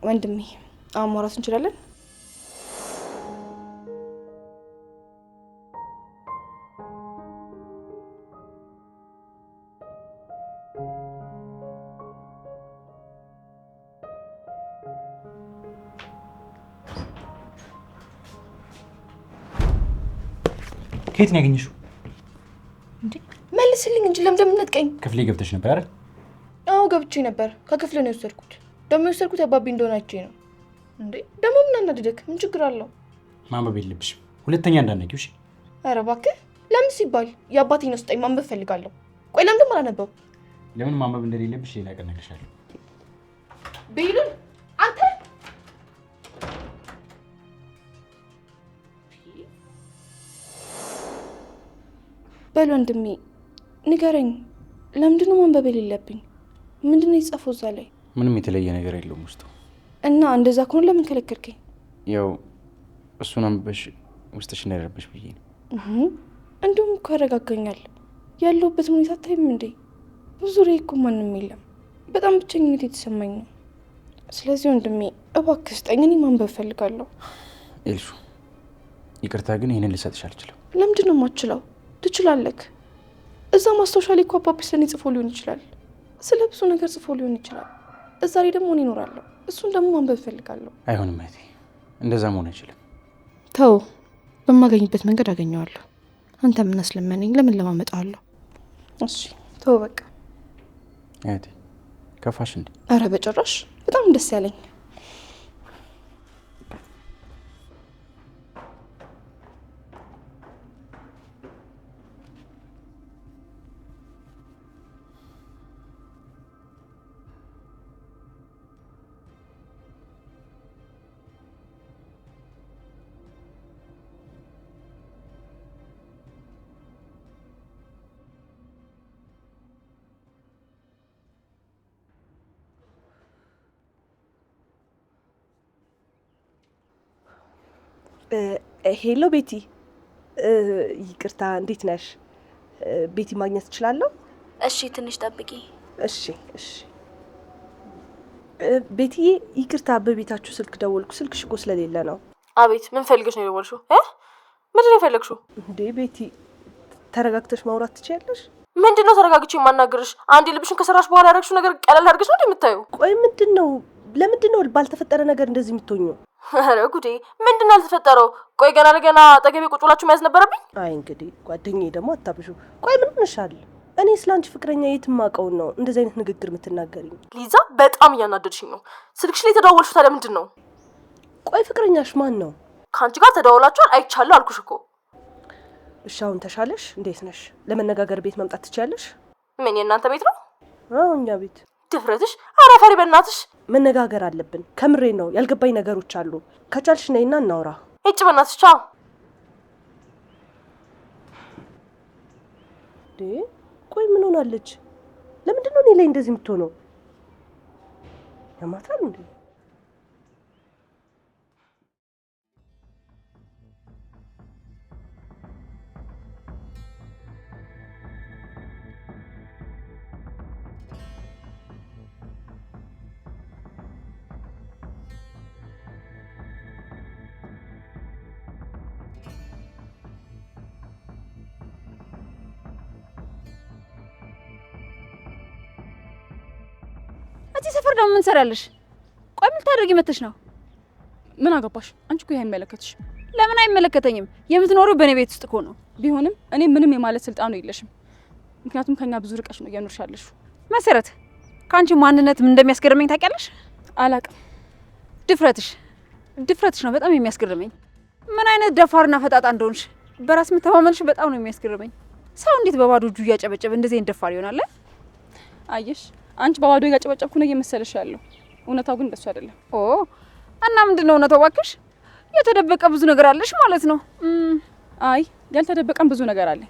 ወንድሜ አሁን ማውራት እንችላለን? ከየት ነው ያገኘሽው? እንዴ መልስልኝ እንጂ ለምን እንደምትነጥቀኝ? ክፍሌ ገብተሽ ነበር አይደል? አዎ ገብቼ ነበር። ከክፍል ነው የወሰድኩት። ደግሞ የወሰድኩት አባቢ እንደሆነ አይቼ ነው። እንዴ ደግሞ ምን አናደደክ? ምን ችግር አለው? ማንበብ የለብሽም። ሁለተኛ እንዳትነቂው እሺ? ኧረ እባክህ ለምን ሲባል የአባቴን ነው ስጠኝ ማንበብ ፈልጋለሁ። ቆይ ለምን ደግሞ አላነበው? ለምን ማንበብ እንደሌለብሽ ሌላ ቀን እነግርሻለሁ። ቤሉል አንተ በል ወንድሜ ንገረኝ፣ ለምንድን ነው ማንበብ የሌለብኝ? ምንድን ነው የጻፈው እዛ ላይ? ምንም የተለየ ነገር የለውም ውስጡ። እና እንደዛ ከሆነ ለምን ከለከልከኝ? ያው እሱን አንብበሽ ውስጥሽ እንዳይረበሽ ብዬ ነው። እንዲሁም እኮ ያረጋጋኛል። ያለሁበትን ሁኔታ አታይም እንዴ? በዙሪያዬ እኮ ማንም የለም። በጣም ብቸኝነት የተሰማኝ ነው። ስለዚህ ወንድሜ እባክህ ስጠኝ፣ እኔ ማንበብ እፈልጋለሁ። ኤልሹ ይቅርታ ግን ይህንን ልሰጥሽ አልችልም። ለምንድን ነው የማትችለው? ትችላለህ። እዛ ማስታወሻ ላይ እኮ አባቢ ስለኔ ጽፎ ሊሆን ይችላል። ስለ ብዙ ነገር ጽፎ ሊሆን ይችላል። እዛ ላይ ደግሞ እኔ እኖራለሁ። እሱን ደግሞ ማንበብ እፈልጋለሁ። አይሆንም እህቴ፣ እንደዛ መሆን አይችልም። ተው፣ በማገኝበት መንገድ አገኘዋለሁ። አንተ ምን አስለመነኝ? ለምን ለማመጣለሁ? እሺ ተው በቃ። እህቴ ከፋሽ እንዴ? አረ በጭራሽ፣ በጣም ደስ ያለኝ። ሄሎ ቤቲ፣ ይቅርታ እንዴት ነሽ? ቤቲ ማግኘት እችላለሁ? እሺ ትንሽ ጠብቂ። እሺ እሺ። ቤቲዬ ይቅርታ፣ በቤታችሁ ስልክ ደወልኩ። ስልክሽ እኮ ስለሌለ ነው። አቤት፣ ምን ፈልገሽ ነው የደወልሽው? ምንድን ነው የፈለግሽው? እንዴ ቤቲ ተረጋግተሽ ማውራት ትችያለሽ? ምንድን ነው ተረጋግቼ የማናግርሽ? አንዴ ልብሽን ከሰራሽ በኋላ ያደረግሽው ነገር ቀለል አድርገሽ ነው የምታዩ? ቆይ ምንድን ነው? ለምንድን ነው ባልተፈጠረ ነገር እንደዚህ የምትሆኙ? ኧረ ጉዴ! ምንድን ነው ያልተፈጠረው? ቆይ ገና ለገና አጠገቤ ቁጭ ብላችሁ መያዝ ነበረብኝ? አይ እንግዲህ ጓደኛዬ ደግሞ አታብሹ። ቆይ ምን ሆነሻል? እኔ ስላንቺ ፍቅረኛ የትም አውቀውን ነው እንደዚህ አይነት ንግግር የምትናገሪኝ? ሊዛ በጣም እያናደድሽኝ ነው። ስልክሽ ላይ ተደዋወልሽው ታዲያ ምንድን ነው? ቆይ ፍቅረኛሽ ማን ነው? ከአንቺ ጋር ተደዋውላችኋል? አይቻለሁ አልኩሽ እኮ። እሺ አሁን ተሻለሽ? እንዴት ነሽ? ለመነጋገር ቤት መምጣት ትችያለሽ? ምን የእናንተ ቤት ነው? አዎ እኛ ቤት። ድፍረትሽ! ኧረ ፈሪ በእናትሽ። መነጋገር አለብን። ከምሬ ነው። ያልገባኝ ነገሮች አሉ። ከቻልሽ ነይና እናውራ። እጭ በእናትሽ። ቻው። ቆይ ምን ሆናለች? ለምንድን ነው እኔ ላይ እንደዚህ የምትሆነው? ያማታል እንዴ? እዚህ ሰፈር ደግሞ ምን ሰራለሽ? ቆይ ምን ታደርጊ መተሽ ነው? ምን አገባሽ? አንቺ እኮ አይመለከትሽ። ለምን አይመለከተኝም? የምትኖሪው በእኔ ቤት ውስጥ እኮ ነው። ቢሆንም እኔ ምንም የማለት ስልጣኑ የለሽም። ምክንያቱም ከኛ ብዙ ርቀሽ ነው እየኖርሽ ያለሽው። መሰረት፣ ከአንቺ ማንነት ምን እንደሚያስገርመኝ ታውቂያለሽ? አላቅም። ድፍረትሽ ነው በጣም የሚያስገርመኝ። ምን አይነት ደፋርና ፈጣጣ እንደሆንሽ፣ በራስ መተማመንሽ በጣም ነው የሚያስገርመኝ። ሰው እንዴት በባዶ እጁ እያጨበጨበ እንደዚህ ደፋር ይሆናል? አየሽ፣ አንቺ በባዶ እያጨበጨብኩ ነው እየመሰለሽ ያለው። እውነታው ግን እንደሱ አይደለም። ኦ እና ምንድነው እውነታው? እባክሽ የተደበቀ ብዙ ነገር አለሽ ማለት ነው። አይ ያልተደበቀም ብዙ ነገር አለ።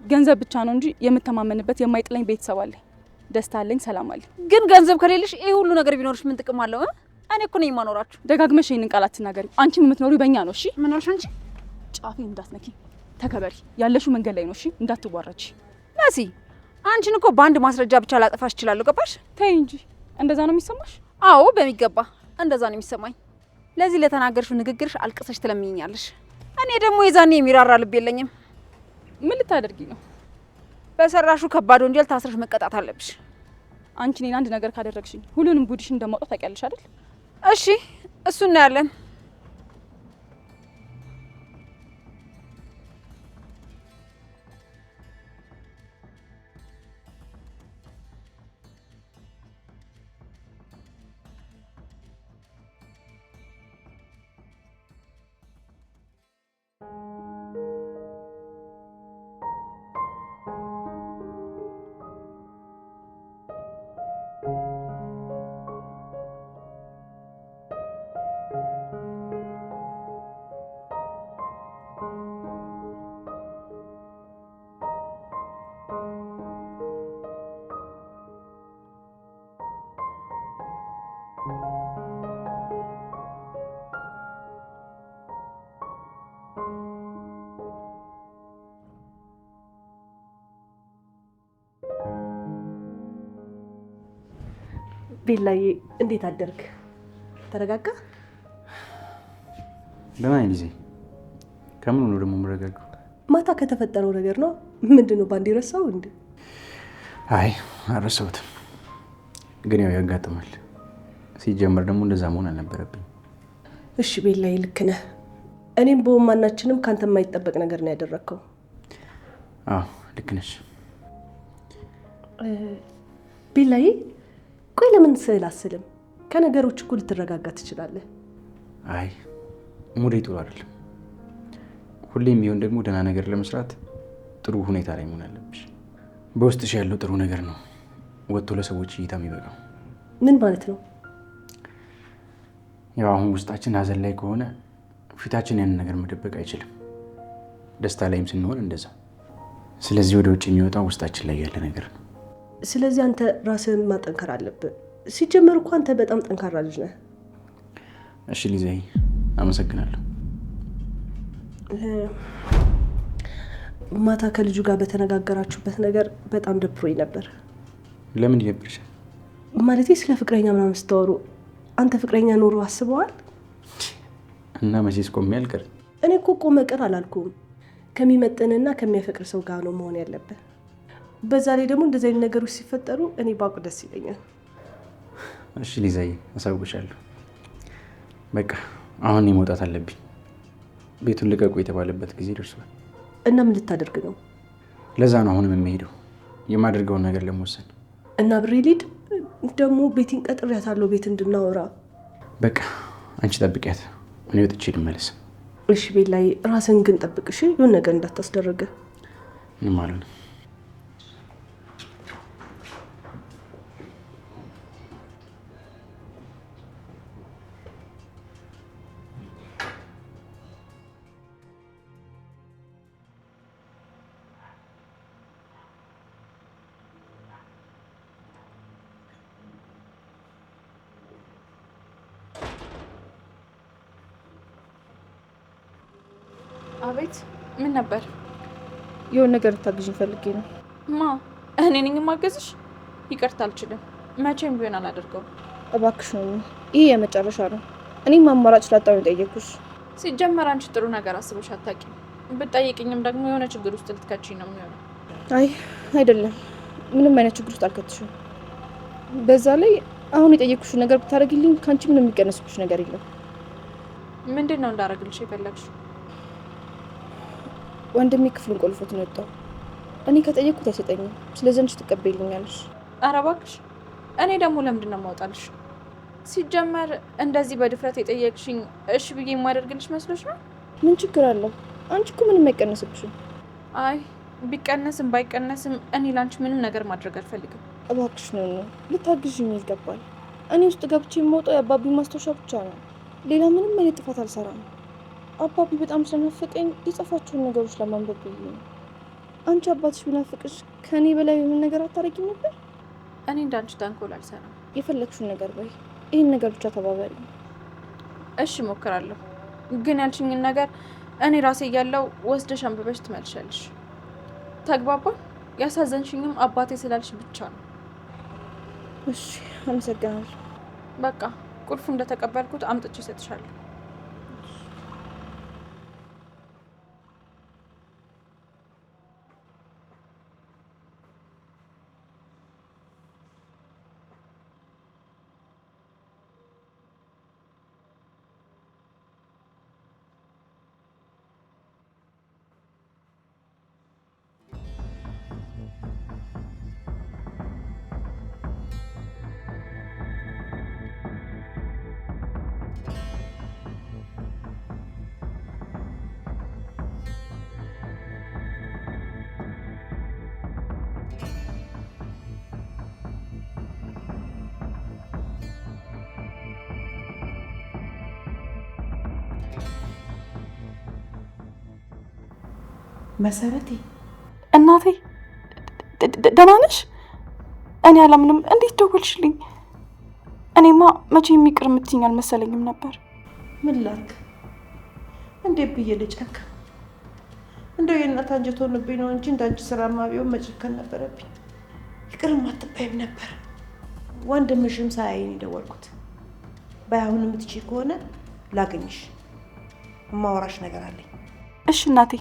ገንዘብ ብቻ ነው እንጂ የምተማመንበት የማይጥለኝ ቤተሰብ አለ። ደስታ አለኝ፣ ሰላም አለኝ። ግን ገንዘብ ከሌለሽ ይሄ ሁሉ ነገር ቢኖርሽ ምን ጥቅም አለው? እኔ እኮ ነኝ የማኖራችሁ። ደጋግመሽ ይሄንን ቃል አትናገሪ። አንቺም የምትኖሪው በእኛ ነው። እሺ ምን አልሽ አንቺ? ጫፌን እንዳትነኪ፣ ተከበሪ። ያለሽው መንገድ ላይ ነው። እሺ እንዳትዋረጂ። መሲ አንቺን እኮ በአንድ ማስረጃ ብቻ ላጠፋሽ እችላለሁ። ገባሽ? ተይ እንጂ እንደዛ ነው የሚሰማሽ? አዎ በሚገባ። እንደዛ ነው የሚሰማኝ። ለዚህ ለተናገርሽው ንግግርሽ አልቅሰሽ ትለምኛለሽ። እኔ ደግሞ የዛኔ የሚራራ ልብ የለኝም። ምን ልታደርጊ ነው? በሰራሹ ከባድ ወንጀል ታስረሽ መቀጣት አለብሽ። አንቺ እኔን አንድ ነገር ካደረግሽኝ ሁሉንም ጉድሽን እንደማውጣት ታውቂያለሽ አይደል? እሺ እሱ እናያለን። ቤላዬ እንዴት አደርክ? ተረጋጋ? ደህና ነኝ ጊዜ። ከምን ነው ደግሞ የምረጋጋው? ማታ ከተፈጠረው ነገር ነው። ምንድነው ባንዴ ረሳው እንዴ? አይ አልረሳሁትም፣ ግን ያው ያጋጥማል። ሲጀመር ደግሞ እንደዛ መሆን አልነበረብኝ። እሺ ቤላዬ ልክ ነህ። እኔም በማናችንም ካንተ የማይጠበቅ ነገር ነው ያደረከው። አዎ ልክ ነሽ ቤላዬ። ቆይ ለምን ስዕል አስልም? ከነገሮች እኮ ልትረጋጋ ትችላለህ። አይ ሙዴ ጥሩ አይደለም። ሁሌም ቢሆን ደግሞ ደህና ነገር ለመስራት ጥሩ ሁኔታ ላይ መሆን አለብሽ። በውስጥሽ ያለው ጥሩ ነገር ነው ወጥቶ ለሰዎች እይታ የሚበቃው። ምን ማለት ነው? ያው አሁን ውስጣችን ሀዘን ላይ ከሆነ ፊታችን ያንን ነገር መደበቅ አይችልም። ደስታ ላይም ስንሆን እንደዛ። ስለዚህ ወደ ውጭ የሚወጣው ውስጣችን ላይ ያለ ነገር ነው። ስለዚህ አንተ ራስህን ማጠንከር አለብህ። ሲጀመር እኮ አንተ በጣም ጠንካራ ልጅ ነህ። እሺ ሊዛይ አመሰግናለሁ። ማታ ከልጁ ጋር በተነጋገራችሁበት ነገር በጣም ደብሮኝ ነበር። ለምን ይደብርሻል? ማለቴ ስለ ፍቅረኛ ምናምን ስታወሩ አንተ ፍቅረኛ ኖሮ አስበዋል? እና መቼስ ቆሜ አልቀር። እኔ እኮ ቆመ ቀር አላልኩም። ከሚመጥንና ከሚያፈቅር ሰው ጋር ነው መሆን ያለብህ። በዛ ላይ ደግሞ እንደዚህ አይነት ነገሮች ሲፈጠሩ እኔ ባውቅ ደስ ይለኛል። እሺ ሊዛይ አሳውቅሻለሁ። በቃ አሁን እኔ መውጣት አለብኝ። ቤቱን ልቀቁ የተባለበት ጊዜ ደርሷል። እና ምን ልታደርግ ነው? ለዛ ነው አሁንም የምሄደው የማደርገውን ነገር ለመወሰን። እና ብሬ ሊድ ደግሞ ቤቴን ቀጥሬያታለሁ ቤት እንድናወራ። በቃ አንቺ ጠብቂያት፣ እኔ ወጥቼ ልመለስ። እሺ ቤላይ ራስን ግን ጠብቅሽ፣ የሆነ ነገር እንዳታስደረገ። ምንም ማለት ነው። አቤት፣ ምን ነበር? የሆነ ነገር ልታግዥኝ ፈልጌ ነው። ማ? እኔ ነኝ የማገዝሽ? ይቅርታ አልችልም። መቼም ቢሆን አላደርገውም። እባክሽ ነው፣ ይሄ የመጨረሻ ነው። እኔም አማራጭ ስላጣሁ ነው የጠየኩሽ። ሲጀመር አንቺ ጥሩ ነገር አስበሽ አታውቂም። ብትጠይቅኝም ደግሞ የሆነ ችግር ውስጥ ልትከቺኝ ነው የሚሆነው። አይ አይደለም፣ ምንም አይነት ችግር ውስጥ አልከትሽም። በዛ ላይ አሁን የጠየኩሽ ነገር ብታደርጊልኝ ከአንቺ ምንም የሚቀነስብሽ ነገር የለም። ምንድን ነው እንዳደረግልሽ የፈለግሽው? ወንድሜ ክፍሉን ቆልፎት ነው የወጣው። እኔ ከጠየቅኩት አይሰጠኝም። ስለዚህ አንቺ ትቀበይልኛለሽ? ኧረ እባክሽ። እኔ ደግሞ ለምንድን ነው የማወጣልሽ? ሲጀመር እንደዚህ በድፍረት የጠየቅሽኝ እሺ ብዬ የማደርግልሽ መስሎሽ ነው? ምን ችግር አለው? አንቺ እኮ ምንም አይቀነስብሽም። አይ ቢቀነስም ባይቀነስም እኔ ላንቺ ምንም ነገር ማድረግ አልፈልግም። እባክሽ ነው ልታግዥኝ ይገባል። እኔ ውስጥ ገብቼ የምወጣው የአባቢ ማስታወሻ ብቻ ነው። ሌላ ምንም አይነት ጥፋት አልሰራም። አባቢ በጣም ስለናፈቀኝ የጻፋቸውን ነገሮች ለማንበብ ብዬ ነው። አንቺ አባትሽ ቢናፍቅሽ ከእኔ በላይ የምን ነገር አታረጊም ነበር? እኔ እንዳንቺ ተንኮል አልሰራም። የፈለግሽውን ነገር በይ። ይህን ነገር ብቻ ተባበሪ። እሺ እሞክራለሁ። ግን ያልሽኝን ነገር እኔ ራሴ እያለሁ ወስደሽ አንብበሽ ትመልሻለሽ። ተግባባን? ያሳዘንሽኝም አባቴ ስላልሽ ብቻ ነው። እሺ አመሰግናለሁ። በቃ ቁልፉ እንደተቀበልኩት አምጥቼ እሰጥሻለሁ። መሰረቴ እናቴ ደህና ነሽ? እኔ አላምንም። እንዴት ደወልሽልኝ? እኔማ መቼ የሚቅር የምትይኝ አልመሰለኝም ነበር። ምን ላድርግ? እንዴት ብዬ ልጨክ? እንደው የእናት አንጀት ሆኖብኝ ነው እንጂ እንዳንቺ ስራማ ቢሆን መጨከን ነበረብኝ። ይቅርም አትባይም ነበር። ወንድምሽም ሳያይን የደወልኩት። ባይሆን የምትችይ ከሆነ ላገኝሽ፣ እማወራሽ ነገር አለኝ። እሺ እናቴ፣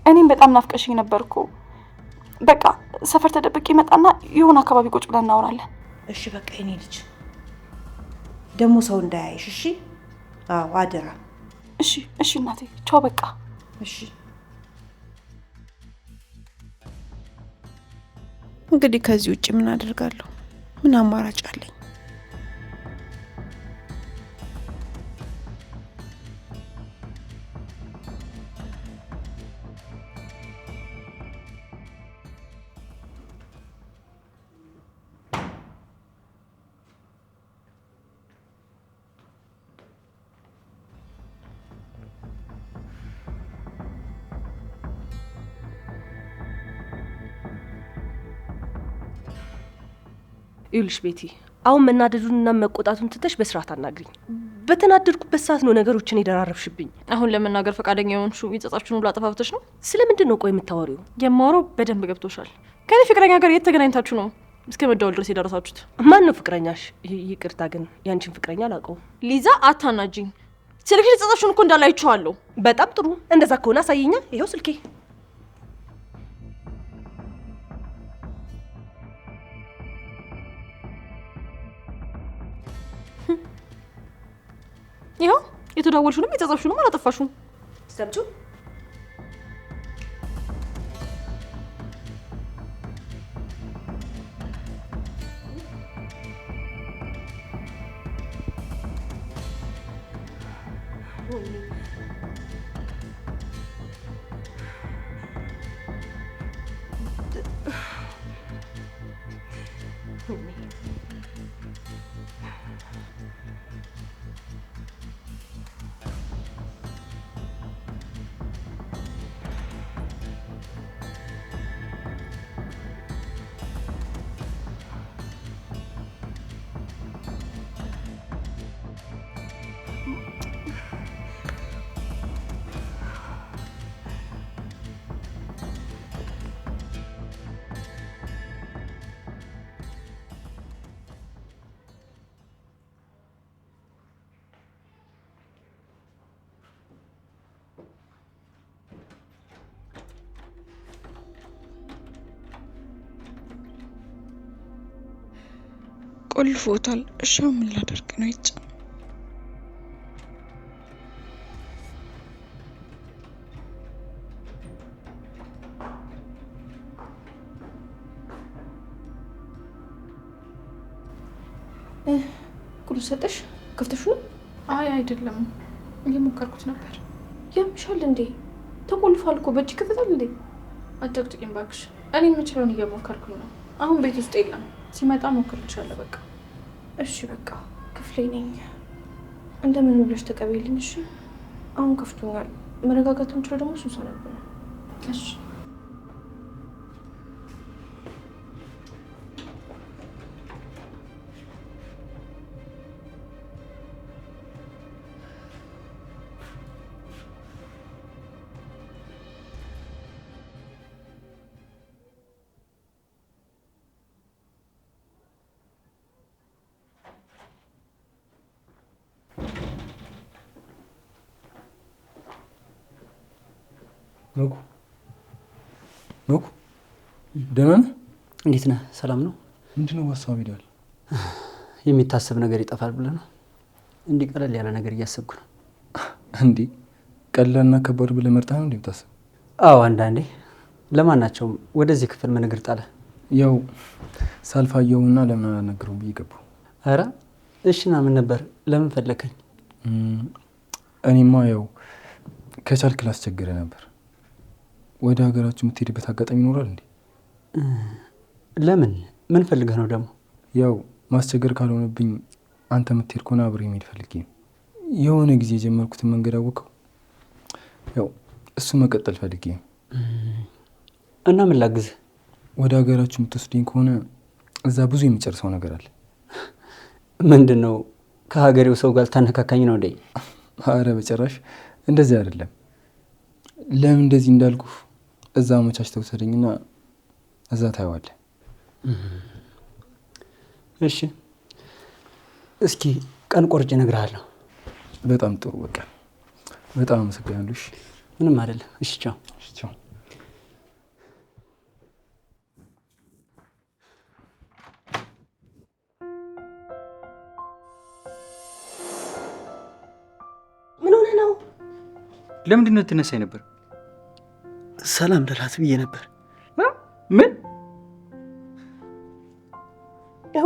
እኔም በጣም ናፍቀሽኝ ነበር እኮ። በቃ ሰፈር ተደብቄ መጣና የሆነ አካባቢ ቁጭ ብለን እናወራለን። እሺ በቃ የኔ ልጅ፣ ደግሞ ሰው እንዳያይሽ እሺ? አዎ አደራ። እሺ እሺ እናቴ፣ ቻው በቃ። እሺ እንግዲህ ከዚህ ውጭ ምን አደርጋለሁ? ምን አማራጭ አለኝ? ይኸውልሽ ቤቲ፣ አሁን መናደዱንና መቆጣቱን ትተሽ በስርዓት አናግሪኝ። በተናደድኩበት ሰዓት ነው ነገሮችን የደራረብሽብኝ። አሁን ለመናገር ፈቃደኛ የሆንሽው የጸጻችሁን ሁሉ አጠፋፍተሽ ነው? ስለምንድን ነው ቆይ የምታወሪው? የማወራው በደንብ ገብቶሻል። ከኔ ፍቅረኛ ጋር የት ተገናኝታችሁ ነው እስከ መደወል ድረስ የደረሳችሁት? ማን ነው ፍቅረኛሽ? ይቅርታ ግን ያንቺን ፍቅረኛ አላውቀውም። ሊዛ አታናጂኝ። ስልክሽ የጸጻችሁን እኮ እንዳለ አይቼዋለሁ። በጣም ጥሩ። እንደዛ ከሆነ አሳየኛ። ይኸው ስልኬ። ይኸው የተደዋወልሽውንም የጸጻፍሽውንም አላጠፋሽውም። ሰምቹ ቆልፎታል። እሻው ምን ላደርግ ነው? ይጭ ቁልፍ ሰጠሽ? ከፍተሽ ነው? አይ አይደለም፣ እየሞከርኩት ነበር። ያምሻል እንዴ? ተቆልፏል እኮ። በእጅ ይከፈታል እንዴ? አትጨቅጭቂኝ እባክሽ። እኔ የምችለውን እየሞከርኩኝ ነው። አሁን ቤት ውስጥ የለም። ሲመጣ ሞክርልሻለሁ። በቃ እሺ በቃ ክፍሌ ነኝ። እንደምን ብለሽ ተቀበይልኝ እሺ? አሁን ከፍቶኛል። መረጋጋት የምችለው ደግሞ እሱን ሳነብ ነው። እሺ መኩ መኩ፣ ደህና ነህ? እንዴት ነህ? ሰላም ነው? ምንድነው ሀሳብ ሄዷል? የሚታሰብ ነገር ይጠፋል ብለህ ነው? እንዲህ ቀለል ያለ ነገር እያሰብኩ ነው። እንዴ ቀላልና ከባድ ብለህ መርጠህ ነው እንደምታስብ? አዎ አንዳንዴ። ለማናቸውም ወደዚህ ክፍል ምን እግር ጣለህ? ያው ሳልፋየውና ለምን አላናግረውም ብዬ ገባሁ። ኧረ እሺና ምን ነበር? ለምን ፈለከኝ? እኔማ ያው ከቻልክ ላስቸግረህ ነበር። ወደ ሀገራችሁ የምትሄድበት አጋጣሚ ይኖራል እንዴ? ለምን? ምን ፈልገህ ነው ደግሞ? ያው ማስቸገር ካልሆነብኝ አንተ የምትሄድ ከሆነ አብሬ መሄድ ፈልጌ ነው። የሆነ ጊዜ የጀመርኩትን መንገድ አወቀው። ያው እሱ መቀጠል ፈልጌ ነው። እና ምን ላግዝህ? ወደ ሀገራችሁ የምትወስደኝ ከሆነ እዛ ብዙ የሚጨርሰው ነገር አለ። ምንድን ነው? ከሀገሬው ሰው ጋር ታነካካኝ ነው እንዴ? አረ በጭራሽ እንደዚህ አይደለም። ለምን እንደዚህ እንዳልኩ እዛ አመቻችተው ውሰደኝና እዛ ታየዋለህ። እሺ እስኪ ቀን ቆርጬ እነግርሃለሁ። በጣም ጥሩ። በቃ በጣም አመሰግናለሁ። እሺ ምንም አይደለም። እሺ ቻው። እሺ ቻው። ምን ሆነህ ነው? ለምንድን ነው ትነሳኝ ነበር? ሰላም ልላት ብዬ ነበር። ምን?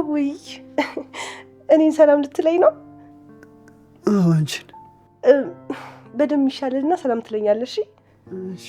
ውይ እኔን ሰላም ልትለኝ ነው? አንቺን በደንብ ይሻልና ሰላም ትለኛለሽ። እሺ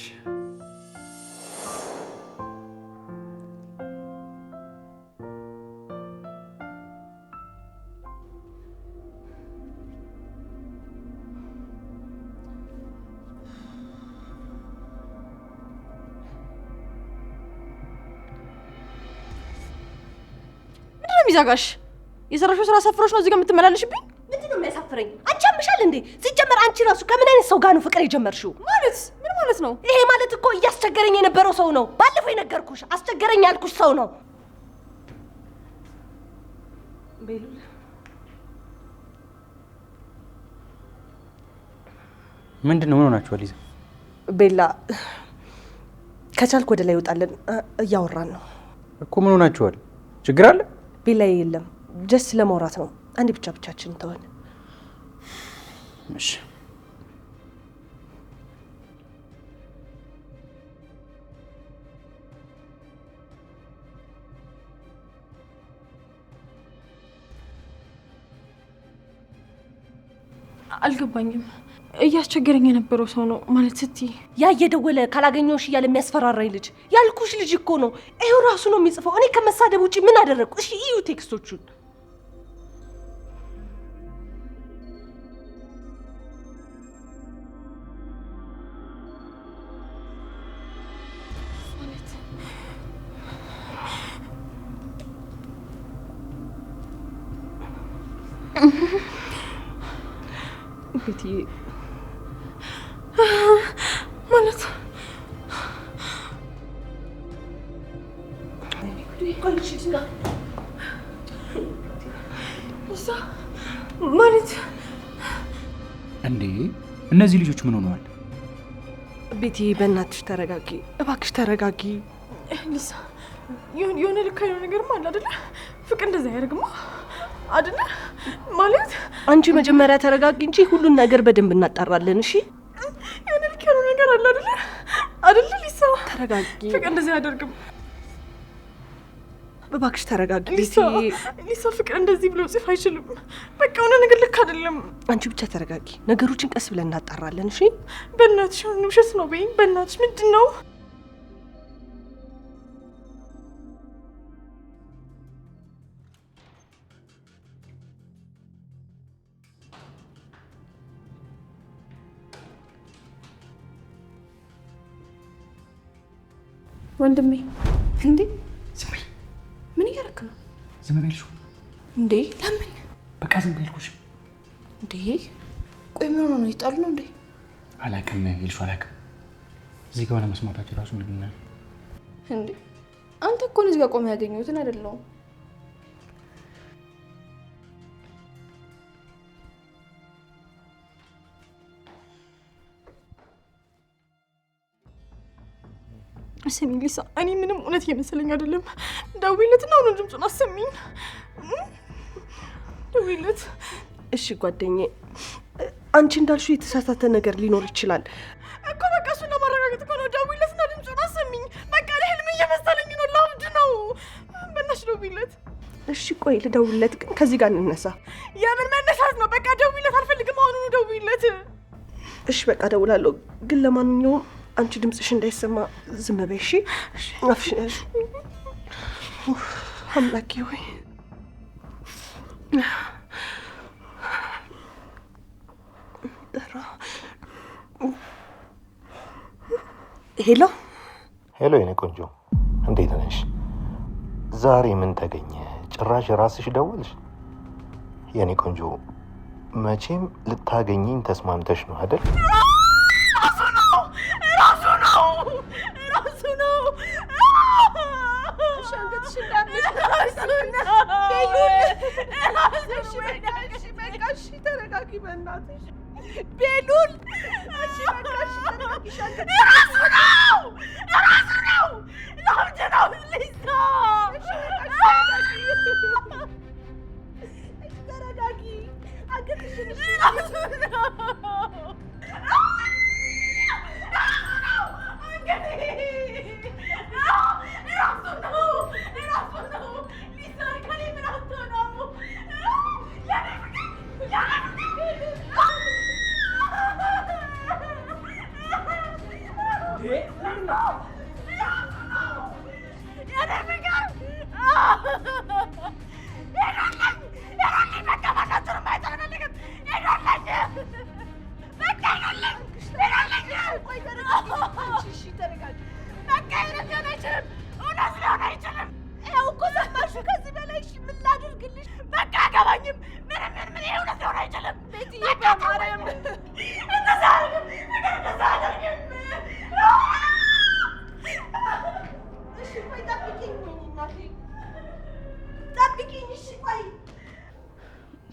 ሚዛጋሽ የሰራሽው ስራ ሰፍሮሽ ነው እዚህ ጋር የምትመላለሽብኝ? ምንድን ነው የሚያሳፍረኝ? አንቺ አምሻል እንዴ? ሲጀመር አንቺ ራሱ ከምን አይነት ሰው ጋር ነው ፍቅር የጀመርሽው? ማለት ምን ማለት ነው? ይሄ ማለት እኮ እያስቸገረኝ የነበረው ሰው ነው። ባለፈው የነገርኩሽ አስቸገረኝ ያልኩሽ ሰው ነው። ቤሉል ምንድን ነው? ምን ሆናችኋል? ይዘ ቤላ ከቻልክ ወደ ላይ ይወጣለን። እያወራን ነው እኮ። ምን ሆናችኋል? ችግር አለ? ቤላ የለም፣ ጀስት ለማውራት ነው። አንዴ ብቻችን ተሆነ። እሺ አልገባኝም። እያስቸገረኝ የነበረው ሰው ነው ማለት ስትይ? ያ እየደወለ ካላገኘሁሽ እያለ የሚያስፈራራኝ ልጅ ያልኩሽ ልጅ እኮ ነው። ይሄው ራሱ ነው የሚጽፈው። እኔ ከመሳደብ ውጪ ምን አደረግኩ? እሺ እዩ ቴክስቶቹን። ቤትዬ ማለት ማለት እንዴ እነዚህ ልጆች ምን ሆነዋል? ቤትዬ በእናትሽ ተረጋጊ፣ እባክሽ ተረጋጊ። ሊሳ የሆነ ልክ ያለው ነገርማ አለ አይደለ? ፍቅር እንደዛ ያደርግማ አይደለ? ማለት አንቺ መጀመሪያ ተረጋጊ እንጂ ሁሉን ነገር በደንብ እናጣራለን። እሺ የሆነ ልክ ያለው ነገር አለ አይደለ? አይደለ ሊሳ? ተረጋጊ። ፍቅር እንደዛ አያደርግም። እባክሽ ተረጋጊ ቤትዬ። ሊሳ ፍቅር እንደዚህ ብሎ ጽፍ አይችልም። በቃ የሆነ ነገር ልክ አይደለም። አንቺ ብቻ ተረጋጊ፣ ነገሮችን ቀስ ብለን እናጣራለን። እሺ በእናትሽ ውሸት ነው በይኝ። በእናትሽ ምንድን ነው? ወንድሜ እንዴ ዝም በይ። ምን እያደረክ ነው ዝም በይ ልሽው እንዴ? ለምን? በቃ ዝም በይ ልኩሽ። እንዴ ቆይ ምን ሆኖ ነው? ይጣሉ ነው እንዴ? አላውቅም ይልሽ አላውቅም። እዚህ ጋር ለመስማታቸው ራሱ ምንድነው እንዴ? አንተ እኮ እዚህ ጋር ቆመ ያገኘሁትን አይደለሁም። ስሚ ሊሳ፣ እኔ ምንም እውነት እየመሰለኝ አይደለም። ደውይለትና አሁን ድምፁን አሰሚኝ። ደውይለት። እሺ ጓደኛዬ፣ አንቺ እንዳልሽው የተሳሳተ ነገር ሊኖር ይችላል እኮ። በቃ እሱን ለማረጋገጥ እኮ ነው። ደውይለትና ድምፁን አሰሚኝ። በቃ ለህልም እየመሰለኝ ነው። ላብድ ነው። በእናትሽ ደውይለት። እሺ ቆይ ልደውልለት፣ ግን ከዚህ ጋር እንነሳ። የምን መነሳት ነው? በቃ ደውይለት። አልፈልግም። አሁኑኑ ደውይለት። እሺ በቃ ደውላለሁ፣ ግን ለማንኛውም አንቺ ድምፅሽ እንዳይሰማ ዝም በይ እሺ? አፍሽን አምላኬ ሆይ። ሄሎ ሄሎ፣ የኔ ቆንጆ እንዴት ነሽ? ዛሬ ምን ተገኘ? ጭራሽ ራስሽ ደወልሽ? የኔ ቆንጆ መቼም ልታገኘኝ ተስማምተሽ ነው አይደል?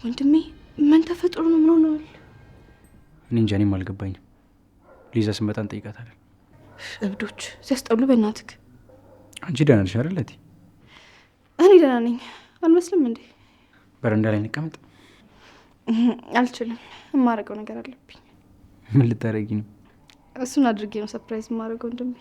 ወንድሜ ምን ተፈጥሮ ነው? ምን ሆነዋል? እኔ እንጃ፣ እኔም አልገባኝም። ሊዛ ስመጣ እንጠይቃታለን። እብዶች ሲያስጠሉ። በእናትህ አንቺ ደህና ነሽ አይደል? እኔ ደህና ነኝ። አልመስልም እንዴ? በረንዳ ላይ እንቀመጥ። አልችልም። የማደርገው ነገር አለብኝ። ምን ልታደርጊ ነው? እሱን አድርጌ ነው ሰርፕራይዝ የማደርገው ወንድሜ።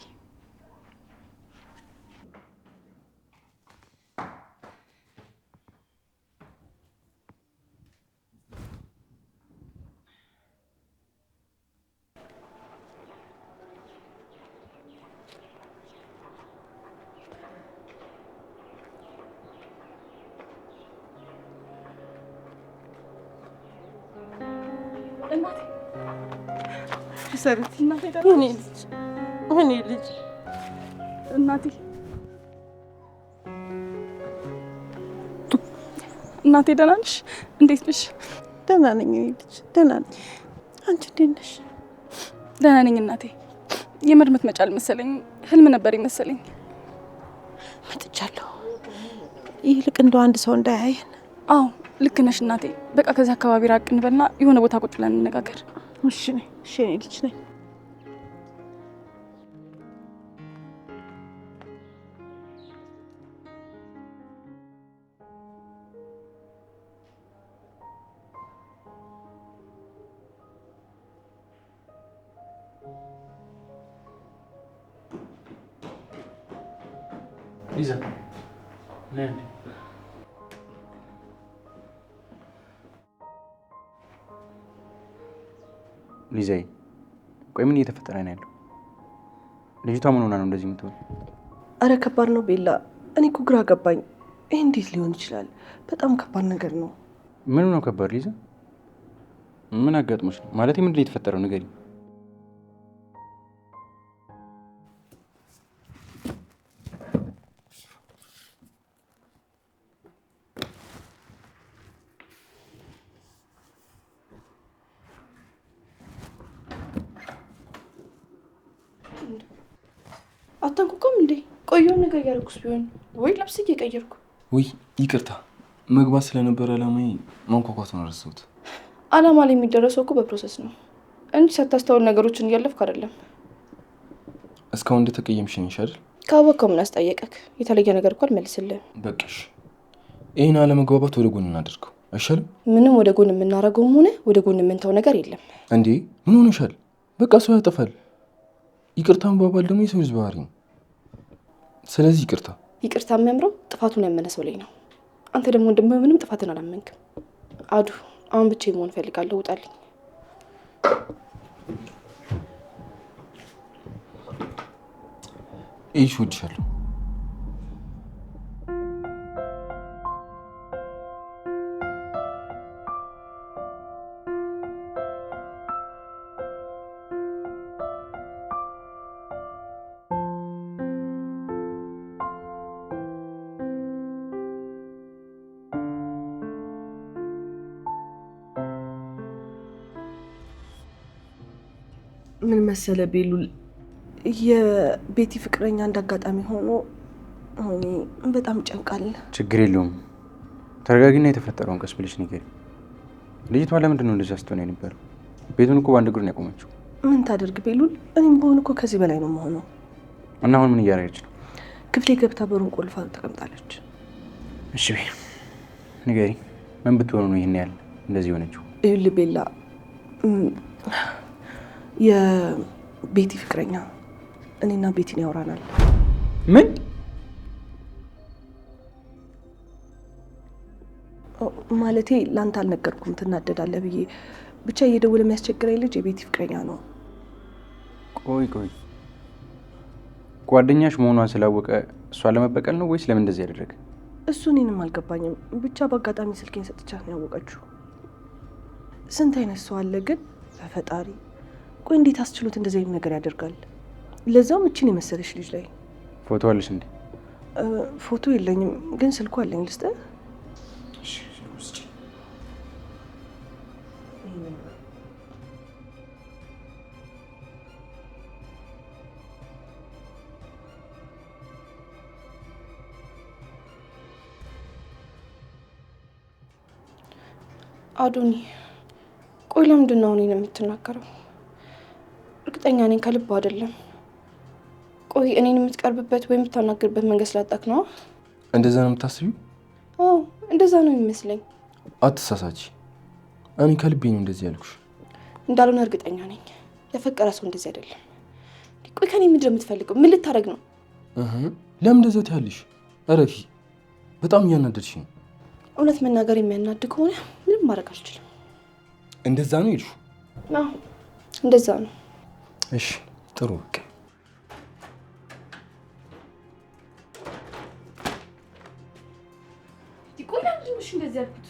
ሰረት እናቴ እኔ ልጅ እናቴ ደህና ነሽ? እንዴት ነሽ? ደህና ነኝ እኔ ልጅ ደህና ነኝ። አንቺ እንዴት ነሽ? ደህና ነኝ እናቴ። የምር ምትመጪ አልመሰለኝ፣ ህልም ነበር ይመሰለኝ። መጥቻለሁ። ይልቅ እንደው አንድ ሰው እንዳያየን። አዎ ልክ ነሽ እናቴ። በቃ ከዚህ አካባቢ ራቅ እንበልና የሆነ ቦታ ቁጭ ብለን እንነጋገር። እሺ እኔ ልጅ ነኝ። ሊዛ ሊዛዬ፣ ቆይ ምን እየተፈጠረ ነው ያለው? ልጅቷ ምን ሆና ነው እንደዚህ የምትሆን? አረ ከባድ ነው ቤላ። እኔ እኮ ግራ ገባኝ። ይህ እንዴት ሊሆን ይችላል? በጣም ከባድ ነገር ነው። ምኑ ነው ከባድ? ሊዛ ምን አጋጥሞች ነው? ማለት ምንድን ነው የተፈጠረው? ንገሪኝ። አታንኩኩም እንዴ? ቆየውን ነገር እያደረኩስ ቢሆን ወይ ልብስ እየቀየርኩ። ውይ ይቅርታ፣ መግባት ስለነበረ አላማዬ ማንኳኳቱን ረሳሁት። አላማ ላይ የሚደረሰው እኮ በፕሮሰስ ነው እንጂ ሳታስተውል ነገሮችን እያለፍክ አይደለም። እስካሁን እንደተቀየምሽኝ አይደል? ካወቅከው ምን አስጠየቀክ? የተለየ ነገር እኮ አልመልስልህም። በቃሽ፣ ይህን አለመግባባት ወደ ጎን እናደርገው አይሻልም? ምንም ወደ ጎን የምናደርገውም ሆነ ወደ ጎን የምንተው ነገር የለም። እንዴ ምን ሆነሻል? በቃ ሰው ያጠፋል። ይቅርታ መባባል ደግሞ የሰው ልጅ ባህሪ ነው። ስለዚህ ይቅርታ የሚያምረው ጥፋቱን ያመነ ሰው ላይ ነው። አንተ ደግሞ ወንድም ምንም ጥፋትን አላመንክም። አዱ አሁን ብቻዬን መሆን እፈልጋለሁ። ውጣልኝ። ይሽ እወድሻለሁ። ምን መሰለ ቤሉል፣ የቤቲ ፍቅረኛ እንዳጋጣሚ ሆኖ እኔ በጣም ጨንቃል። ችግር የለውም ተረጋጊና የተፈጠረውን ቀስ ብለሽ ንገሪ። ልጅቷ ለምንድን ነው እንደዚህ ስትሆን የነበረው? ቤቱን እኮ በአንድ እግር ነው ያቆመችው። ምን ታደርግ ቤሉል፣ እኔም በሆን እኮ ከዚህ በላይ ነው የምሆነው። እና አሁን ምን እያደረገች ነው? ክፍሌ ገብታ በሩን ቆልፋ ተቀምጣለች። እሺ ንገሪ፣ ምን ብትሆኑ ነው ይህን ያህል እንደዚህ ሆነችው? ይኸውልህ ቤላ፣ የቤቲ ፍቅረኛ እኔና ቤቲን ያወራናል። ምን ማለቴ ላንተ አልነገርኩም ትናደዳለህ ብዬ ብቻ እየደወለ የሚያስቸግረኝ ልጅ የቤቲ ፍቅረኛ ነው። ቆይ ጓደኛሽ መሆኗን ስላወቀ እሷን ለመበቀል ነው ወይስ ለምን እንደዚህ ያደረገ? እሱ እኔንም አልገባኝም። ብቻ በአጋጣሚ ስልኬን ሰጥቻት ነው ያወቀችው። ስንት አይነት ሰው አለ ግን በፈጣሪ። ቆይ እንዴት አስችሎት እንደዚህ አይነት ነገር ያደርጋል? ለዛውም እችን የመሰለች ልጅ ላይ። ፎቶ አለሽ እንዴ? ፎቶ የለኝም ግን ስልኩ አለኝ። ልስጥህ? አዶኒ፣ ቆይ ለምንድን ነው እኔን የምትናገረው? እርግጠኛ ነኝ ከልብ አይደለም። ቆይ እኔን የምትቀርብበት ወይ የምታናግርበት መንገድ ስላጣክ ነው? እንደዛ ነው የምታስቢው? አዎ እንደዛ ነው የሚመስለኝ። አትሳሳች። እኔ ከልቤ ነው እንደዚህ ያልኩሽ። እንዳልሆነ እርግጠኛ ነኝ። ያፈቀረ ሰው እንደዚህ አይደለም። ቆይ ከኔ ምንድን ነው የምትፈልገው? ምን ልታደርግ ነው? ለምን እንደዛ ትያለሽ? እረፊ። በጣም እያናደድሽ ነው። እውነት መናገር የሚያናድ ከሆነ ምንም ማድረግ አልችልም። እንደዛ ነው ይልሹ? አዎ እንደዛ ነው። እሺ ጥሩ። በቃ ይቆያል። እንደዚህ ያልኩት